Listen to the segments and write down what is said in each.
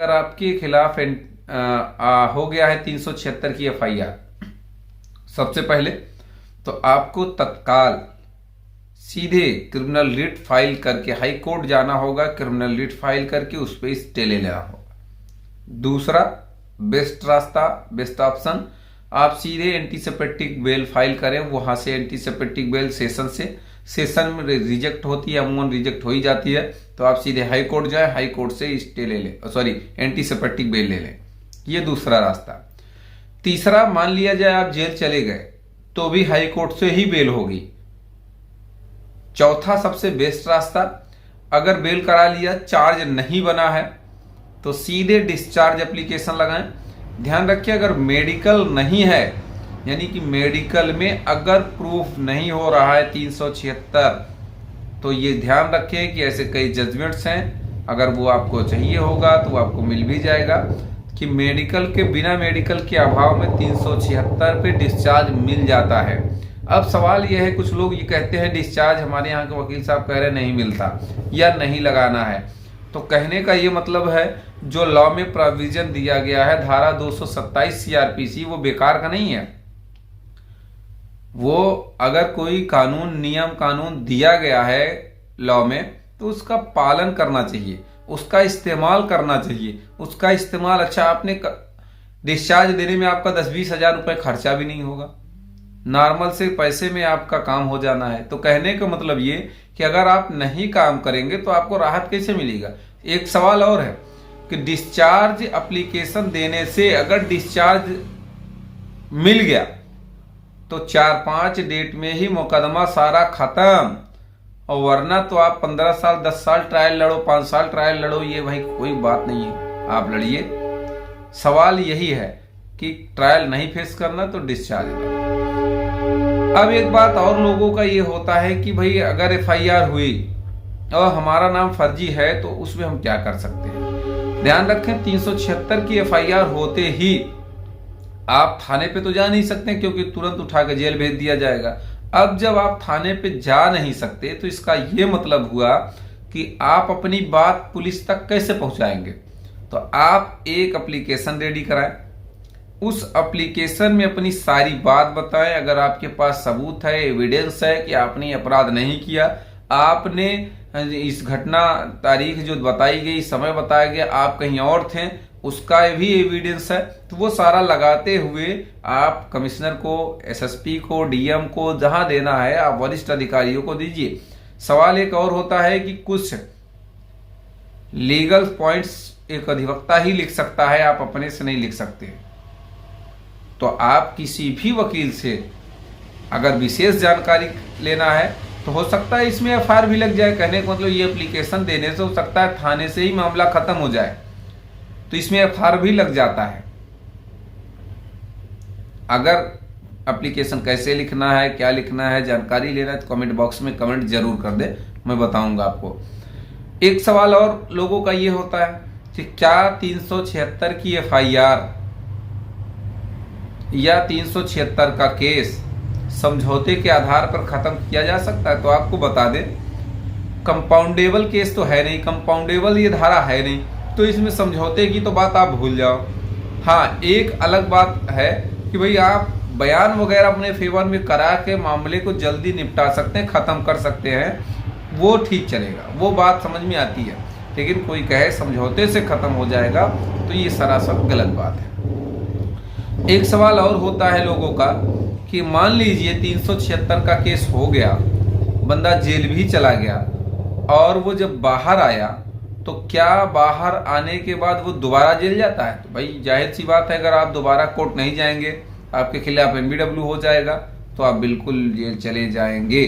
अगर आपके खिलाफ हो गया है 376 की एफआईआर, सबसे पहले तो आपको तत्काल सीधे क्रिमिनल रिट फाइल करके हाई कोर्ट जाना होगा। क्रिमिनल रिट फाइल करके उस पर स्टे ले लेना होगा। दूसरा बेस्ट रास्ता, बेस्ट ऑप्शन, आप सीधे एंटीसेप्टिक बेल फाइल करें। वहां से एंटीसेप्टिक बेल सेशन में रिजेक्ट होती है, अमूमन रिजेक्ट हो ही जाती है, तो आप सीधे हाई कोर्ट जाए, हाई कोर्ट से स्टे ले लें, सॉरी एंटीसेप्टिक बेल ले लें। ये दूसरा रास्ता। तीसरा, मान लिया जाए आप जेल चले गए तो भी हाई कोर्ट से ही बेल होगी। चौथा सबसे बेस्ट रास्ता, अगर बेल करा लिया, चार्ज नहीं बना है तो सीधे डिस्चार्ज एप्लीकेशन लगाएं। ध्यान रखिए, अगर मेडिकल नहीं है, यानी कि मेडिकल में अगर प्रूफ नहीं हो रहा है 376, तो ये ध्यान रखें कि ऐसे कई जजमेंट्स हैं, अगर वो आपको चाहिए होगा तो वो आपको मिल भी जाएगा कि मेडिकल के बिना, मेडिकल के अभाव में 376 पे डिस्चार्ज मिल जाता है। अब सवाल यह है, कुछ लोग ये कहते हैं डिस्चार्ज हमारे यहाँ के वकील साहब कह रहे नहीं मिलता या नहीं लगाना है। तो कहने का ये मतलब है जो लॉ में प्रोविजन दिया गया है धारा 227 सीआरपीसी, वो बेकार का नहीं है। वो अगर कोई कानून, नियम कानून दिया गया है लॉ में, तो उसका पालन करना चाहिए, उसका इस्तेमाल करना चाहिए। उसका इस्तेमाल, अच्छा आपने डिस्चार्ज देने में आपका 10-20 हजार रुपए खर्चा भी नहीं होगा, नॉर्मल से पैसे में आपका काम हो जाना है। तो कहने का मतलब ये कि अगर आप नहीं काम करेंगे तो आपको राहत कैसे मिलेगा। एक सवाल और है कि डिस्चार्ज एप्लीकेशन देने से अगर डिस्चार्ज मिल गया तो 4-5 डेट में ही मुकदमा सारा खत्म, और वरना तो आप 15 साल 10 साल ट्रायल लड़ो, 5 साल ट्रायल लड़ो, ये भाई कोई बात नहीं है, आप लड़िए। सवाल यही है कि ट्रायल नहीं फेस करना तो डिस्चार्ज लो। अब एक बात और लोगों का ये होता है कि भाई अगर एफआईआर हुई और हमारा नाम फर्जी है तो उसमें हम क्या कर सकते हैं। ध्यान रखें, 376 की एफआईआर होते ही आप थाने पे तो जा नहीं सकते, क्योंकि तुरंत उठा के जेल भेज दिया जाएगा। अब जब आप थाने पे जा नहीं सकते तो इसका यह मतलब हुआ कि आप अपनी बात पुलिस तक कैसे पहुंचाएंगे। तो आप एक एप्लीकेशन रेडी कराएं, उस एप्लीकेशन में अपनी सारी बात बताएं। अगर आपके पास सबूत है, एविडेंस है कि आपने अपराध नहीं किया, आपने इस घटना तारीख जो बताई गई, समय बताया गया, आप कहीं और थे, उसका भी एविडेंस है, तो वो सारा लगाते हुए आप कमिश्नर को, एसएसपी को, डीएम को, जहां देना है आप वरिष्ठ अधिकारियों को दीजिए। सवाल एक और होता है कि कुछ लीगल पॉइंट्स एक अधिवक्ता ही लिख सकता है, आप अपने से नहीं लिख सकते। तो आप किसी भी वकील से अगर विशेष जानकारी लेना है तो हो सकता है इसमें एफआईआर भी लग जाए। कहने का मतलब ये एप्लीकेशन देने से हो सकता है थाने से ही मामला खत्म हो जाए, तो इसमें एफआईआर भी लग जाता है। अगर एप्लीकेशन कैसे लिखना है, क्या लिखना है, जानकारी लेना है तो कमेंट बॉक्स में कमेंट जरूर कर दे, मैं बताऊंगा आपको। एक सवाल और लोगों का ये होता है कि क्या 376 की एफआईआर या 376 का केस समझौते के आधार पर खत्म किया जा सकता है। तो आपको बता दें, कंपाउंडेबल केस तो है नहीं, कंपाउंडेबल ये धारा है नहीं, तो इसमें समझौते की तो बात आप भूल जाओ। हाँ, एक अलग बात है कि भाई आप बयान वगैरह अपने फेवर में करा के मामले को जल्दी निपटा सकते हैं, खत्म कर सकते हैं, वो ठीक चलेगा, वो बात समझ में आती है। लेकिन कोई कहे समझौते से खत्म हो जाएगा तो ये सरासर गलत बात है। एक सवाल और होता है लोगों का कि मान लीजिए 376 का केस हो गया, बंदा जेल भी चला गया, और वो जब बाहर आया तो क्या बाहर आने के बाद वो दोबारा जेल जाता है। तो भाई जाहिर सी बात है, अगर आप दोबारा कोर्ट नहीं जाएंगे, आपके खिलाफ एनबीडब्ल्यू हो जाएगा, तो आप बिल्कुल जेल चले जाएंगे।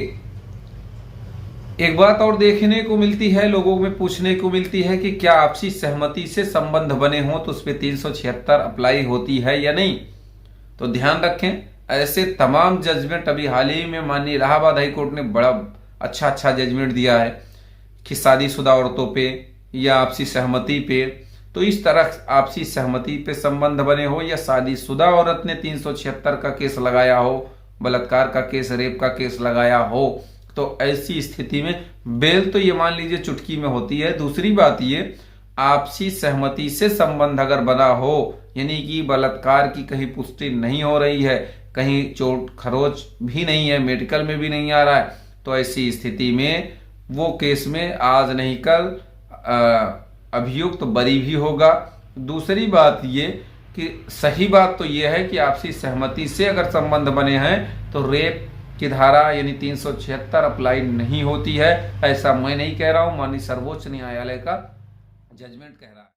एक बात और देखने को मिलती है, लोगों में पूछने को मिलती है कि क्या आपसी सहमति से संबंध बने हो तो उस पर 376 अप्लाई होती है या नहीं। तो ध्यान रखें, ऐसे तमाम जजमेंट अभी हाल ही में माननीय इलाहाबाद हाई कोर्ट ने बड़ा अच्छा जजमेंट दिया है कि शादीशुदा औरतों पे या आपसी सहमति पे। तो इस तरह आपसी सहमति पे संबंध बने हो या शादीशुदा औरत ने 376 का केस लगाया हो, बलात्कार का केस, रेप का केस लगाया हो, तो ऐसी स्थिति में बेल तो ये मान लीजिए चुटकी में होती है। दूसरी बात ये, आपसी सहमति से संबंध अगर बना हो, यानी कि बलात्कार की कहीं पुष्टि नहीं हो रही है, कहीं चोट खरोच भी नहीं है, मेडिकल में भी नहीं आ रहा है, तो ऐसी स्थिति में वो केस में आज नहीं कल अभियुक्त बरी भी होगा। दूसरी बात ये कि सही बात तो ये है कि आपसी सहमति से अगर संबंध बने हैं तो रेप की धारा यानी 376 अप्लाई नहीं होती है। ऐसा मैं नहीं कह रहा हूं, माननीय सर्वोच्च न्यायालय का जजमेंट कह रहा है।